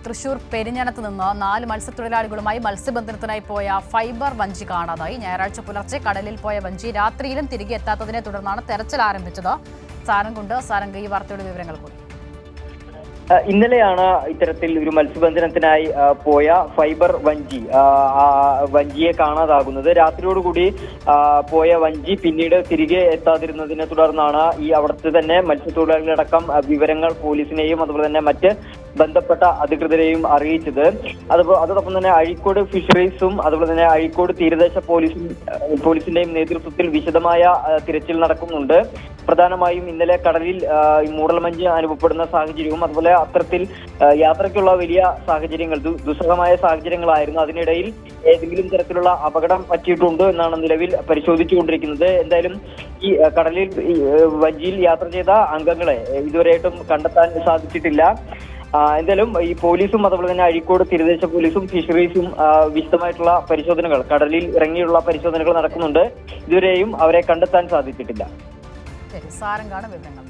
തൃശൂർ പെരിഞ്ഞനത്ത് നിന്ന് 4 മത്സ്യത്തൊഴിലാളികളുമായി മത്സ്യബന്ധനത്തിനായി പോയ ഫൈബർ വഞ്ചി കാണാതായി. ഞായറാഴ്ച പുലർച്ചെ കടലിൽ പോയ വഞ്ചി രാത്രിയിലും തിരികെ എത്താത്തതിനെ തുടർന്നാണ് തെരച്ചിൽ ആരംഭിച്ചത്. സാരംഗ് ഈ വാർത്തയുടെ വിവരങ്ങൾ കൂടി. ഇന്നലെയാണ് ഇത്തരത്തിൽ ഒരു മത്സ്യബന്ധനത്തിനായി പോയ ഫൈബർ വഞ്ചിയെ കാണാതാകുന്നത്. രാത്രിയോടുകൂടി പോയ വഞ്ചി പിന്നീട് തിരികെ എത്താതിരുന്നതിനെ തുടർന്നാണ് ഈ അവിടുത്തെ തന്നെ മത്സ്യത്തൊഴിലാളികളടക്കം വിവരങ്ങൾ പോലീസിനെയും അതുപോലെ തന്നെ മറ്റ് ബന്ധപ്പെട്ട അധികൃതരെയും അറിയിച്ചത്. അതോടൊപ്പം തന്നെ അഴീക്കോട് ഫിഷറീസും അതുപോലെ തന്നെ അഴീക്കോട് തീരദേശ പോലീസിന്റെയും നേതൃത്വത്തിൽ വിശദമായ തിരച്ചിൽ നടക്കുന്നുണ്ട്. പ്രധാനമായും ഇന്നലെ കടലിൽ മൂടൽമഞ്ഞ് അനുഭവപ്പെടുന്ന സാഹചര്യവും അതുപോലെ അത്തരത്തിൽ യാത്രയ്ക്കുള്ള വലിയ സാഹചര്യങ്ങൾ ദുസ്സഹമായ സാഹചര്യങ്ങളായിരുന്നു. അതിനിടയിൽ ഏതെങ്കിലും തരത്തിലുള്ള അപകടം പറ്റിയിട്ടുണ്ടോ എന്നാണ് നിലവിൽ പരിശോധിച്ചുകൊണ്ടിരിക്കുന്നത്. എന്തായാലും ഈ കടലിൽ വഞ്ചിയിൽ യാത്ര ചെയ്ത അംഗങ്ങളെ ഇതുവരെയായിട്ടും കണ്ടെത്താൻ സാധിച്ചിട്ടില്ല. എന്തായാലും ഈ പോലീസും അതുപോലെ തന്നെ അഴീക്കോട് തീരദേശ പോലീസും ഫിഷറീസും വിശദമായിട്ടുള്ള പരിശോധനകൾ കടലിൽ ഇറങ്ങിയുള്ള പരിശോധനകൾ നടക്കുന്നുണ്ട്. ഇതുവരെയും അവരെ കണ്ടെത്താൻ സാധിച്ചിട്ടില്ല. സാരംഗാണ് വിവരങ്ങൾ.